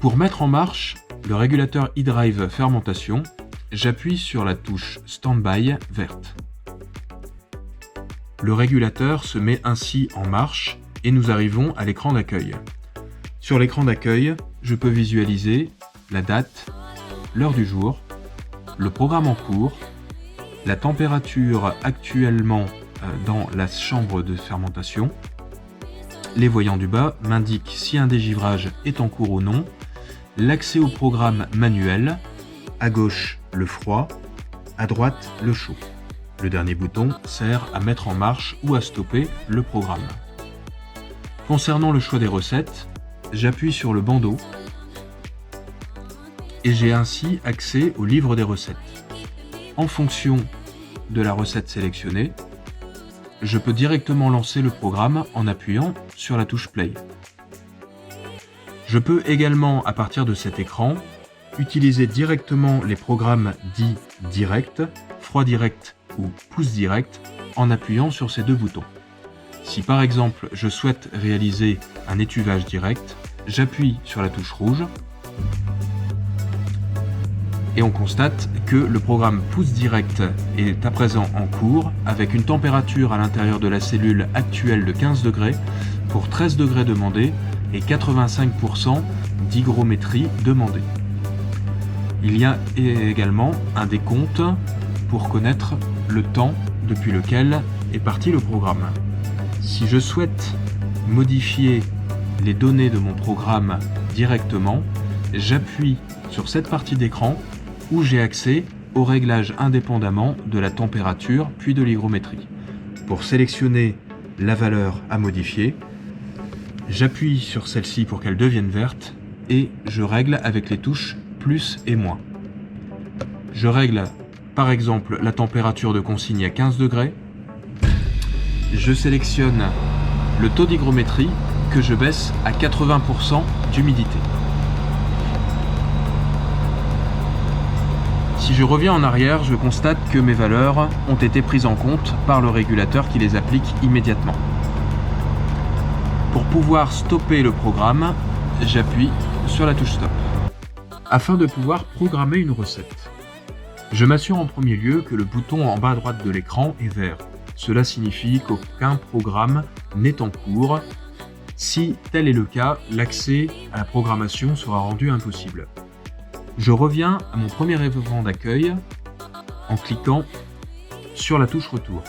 Pour mettre en marche le régulateur eDrive fermentation, j'appuie sur la touche Standby verte. Le régulateur se met ainsi en marche et nous arrivons à l'écran d'accueil. Sur l'écran d'accueil, je peux visualiser la date, l'heure du jour, le programme en cours, la température actuellement dans la chambre de fermentation. Les voyants du bas m'indiquent si un dégivrage est en cours ou non, l'accès au programme manuel, à gauche le froid, à droite le chaud. Le dernier bouton sert à mettre en marche ou à stopper le programme. Concernant le choix des recettes, j'appuie sur le bandeau et j'ai ainsi accès au livre des recettes. En fonction de la recette sélectionnée, je peux directement lancer le programme en appuyant sur la touche Play. Je peux également, à partir de cet écran, utiliser directement les programmes dits directs, froid direct ou pouce direct, en appuyant sur ces deux boutons. Si par exemple je souhaite réaliser un étuvage direct, j'appuie sur la touche rouge et on constate que le programme pouce direct est à présent en cours avec une température à l'intérieur de la cellule actuelle de 15 degrés pour 13 degrés demandés et 85% d'hygrométrie demandée. Il y a également un décompte pour connaître le temps depuis lequel est parti le programme. Si je souhaite modifier les données de mon programme directement, j'appuie sur cette partie d'écran où j'ai accès au réglage indépendamment de la température puis de l'hygrométrie. Pour sélectionner la valeur à modifier, j'appuie sur celle-ci pour qu'elle devienne verte et je règle avec les touches plus et moins. Je règle par exemple la température de consigne à 15 degrés. Je sélectionne le taux d'hygrométrie que je baisse à 80% d'humidité. Si je reviens en arrière, je constate que mes valeurs ont été prises en compte par le régulateur qui les applique immédiatement. Pour pouvoir stopper le programme, j'appuie sur la touche Stop. Afin de pouvoir programmer une recette, je m'assure en premier lieu que le bouton en bas à droite de l'écran est vert. Cela signifie qu'aucun programme n'est en cours. Si tel est le cas, l'accès à la programmation sera rendu impossible. Je reviens à mon premier événement d'accueil en cliquant sur la touche Retour.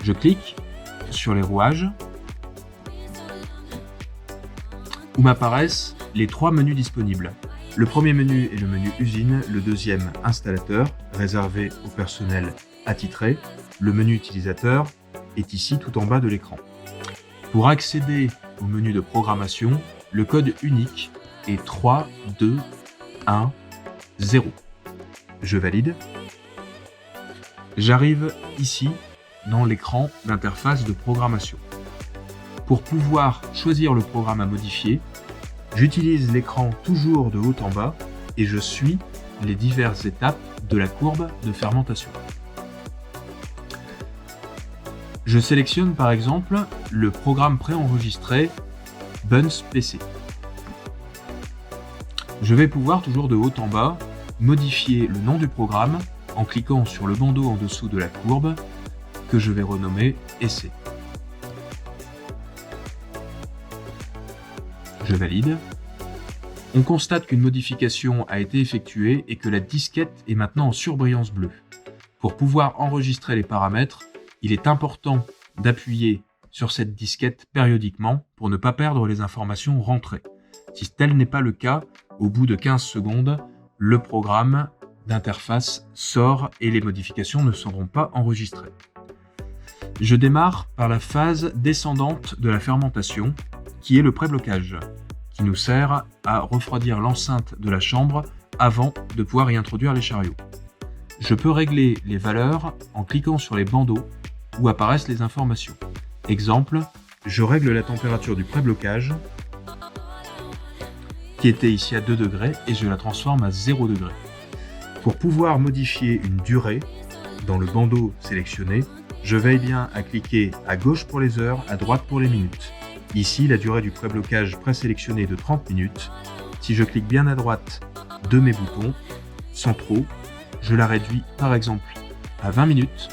Je clique sur les rouages où m'apparaissent les trois menus disponibles. Le premier menu est le menu usine, le deuxième installateur, réservé au personnel attitré. Le menu utilisateur est ici tout en bas de l'écran. Pour accéder au menu de programmation, le code unique est 3, 2, 1, 0. Je valide. J'arrive ici dans l'écran d'interface de programmation. Pour pouvoir choisir le programme à modifier, j'utilise l'écran toujours de haut en bas et je suis les diverses étapes de la courbe de fermentation. Je sélectionne par exemple le programme préenregistré Bunz PC. Je vais pouvoir toujours de haut en bas modifier le nom du programme en cliquant sur le bandeau en dessous de la courbe que je vais renommer Essai. Je valide. On constate qu'une modification a été effectuée et que la disquette est maintenant en surbrillance bleue. Pour pouvoir enregistrer les paramètres, il est important d'appuyer sur cette disquette périodiquement pour ne pas perdre les informations rentrées. Si tel n'est pas le cas, au bout de 15 secondes, le programme d'interface sort et les modifications ne seront pas enregistrées. Je démarre par la phase descendante de la fermentation, qui est le pré-blocage, qui nous sert à refroidir l'enceinte de la chambre avant de pouvoir y introduire les chariots. Je peux régler les valeurs en cliquant sur les bandeaux où apparaissent les informations. Exemple, je règle la température du pré-blocage qui était ici à 2 degrés et je la transforme à 0 degré. Pour pouvoir modifier une durée dans le bandeau sélectionné, je veille bien à cliquer à gauche pour les heures, à droite pour les minutes. Ici, la durée du pré-blocage présélectionné est de 30 minutes Si je clique bien à droite de mes boutons, sans trop, je la réduis par exemple à 20 minutes,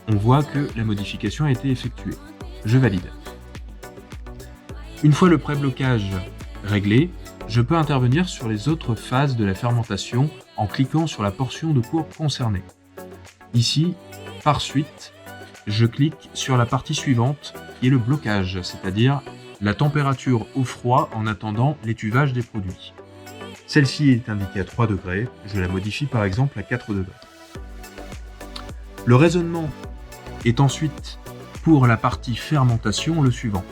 on voit que la modification a été effectuée. Je valide. Une fois le pré-blocage réglé, je peux intervenir sur les autres phases de la fermentation en cliquant sur la portion de courbe concernée. Ici, par suite, je clique sur la partie suivante qui est le blocage, c'est-à-dire la température au froid en attendant l'étuvage des produits. Celle-ci est indiquée à 3 degrés, je la modifie par exemple à 4 degrés. Le raisonnement est ensuite pour la partie fermentation le suivant.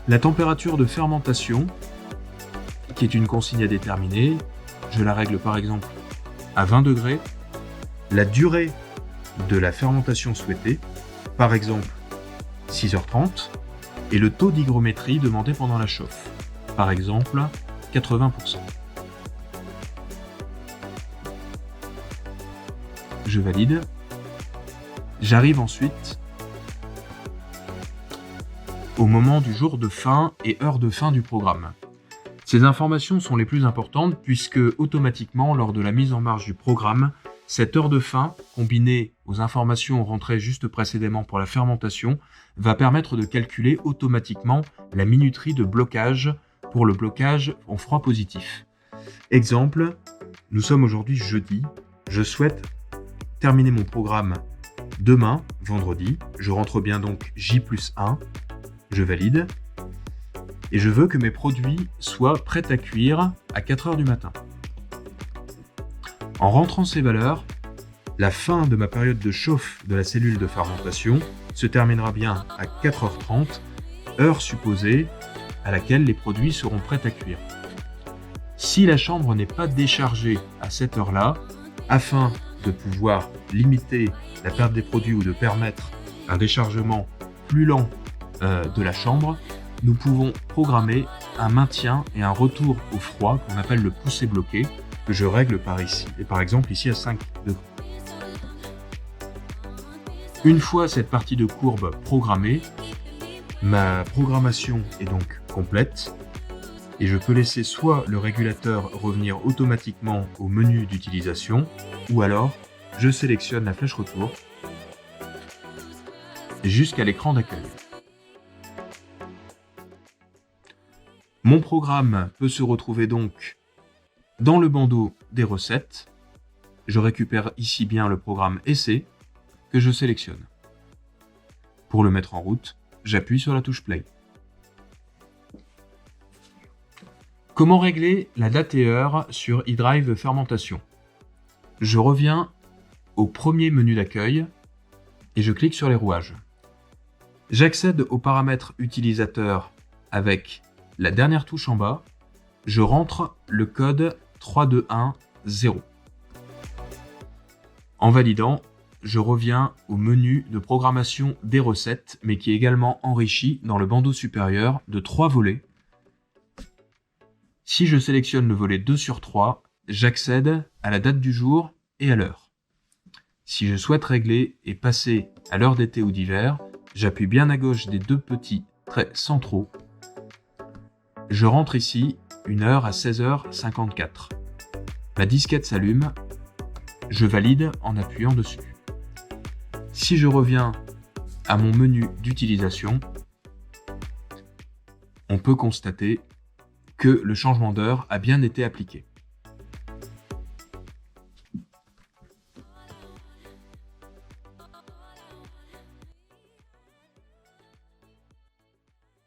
La température de fermentation, qui est une consigne à déterminer, je la règle par exemple à 20 degrés. La durée de la fermentation souhaitée, par exemple 6h30, et le taux d'hygrométrie demandé pendant la chauffe, par exemple 80%. Je valide. J'arrive ensuite au moment du jour de fin et heure de fin du programme. Ces informations sont les plus importantes puisque automatiquement, lors de la mise en marche du programme, cette heure de fin, combinée aux informations rentrées juste précédemment pour la fermentation, va permettre de calculer automatiquement la minuterie de blocage pour le blocage en froid positif. Exemple, nous sommes aujourd'hui jeudi, je souhaite terminer mon programme demain, vendredi, je rentre bien donc J+1, je valide, et je veux que mes produits soient prêts à cuire à 4h du matin. En rentrant ces valeurs, la fin de ma période de chauffe de la cellule de fermentation se terminera bien à 4h30, heure supposée à laquelle les produits seront prêts à cuire. Si la chambre n'est pas déchargée à cette heure-là, afin de pouvoir limiter la perte des produits ou de permettre un déchargement plus lent de la chambre, nous pouvons programmer un maintien et un retour au froid qu'on appelle le poussé bloqué, que je règle par ici, et par exemple ici à 5 degrés. Une fois cette partie de courbe programmée, ma programmation est donc complète et je peux laisser soit le régulateur revenir automatiquement au menu d'utilisation, ou alors je sélectionne la flèche retour jusqu'à l'écran d'accueil. Mon programme peut se retrouver donc dans le bandeau des recettes. Je récupère ici bien le programme Essai que je sélectionne. Pour le mettre en route, j'appuie sur la touche Play. Comment régler la date et heure sur eDrive Fermentation? Je reviens au premier menu d'accueil et je clique sur les rouages. J'accède aux paramètres utilisateurs avec la dernière touche en bas. Je rentre le code 3210. En validant, je reviens au menu de programmation des recettes, mais qui est également enrichi dans le bandeau supérieur de 3 volets. Si je sélectionne le volet 2 sur 3, j'accède à la date du jour et à l'heure. Si je souhaite régler et passer à l'heure d'été ou d'hiver, j'appuie bien à gauche des deux petits traits centraux. Je rentre ici une heure à 16h54. Ma disquette s'allume, je valide en appuyant dessus. Si je reviens à mon menu d'utilisation, on peut constater que le changement d'heure a bien été appliqué.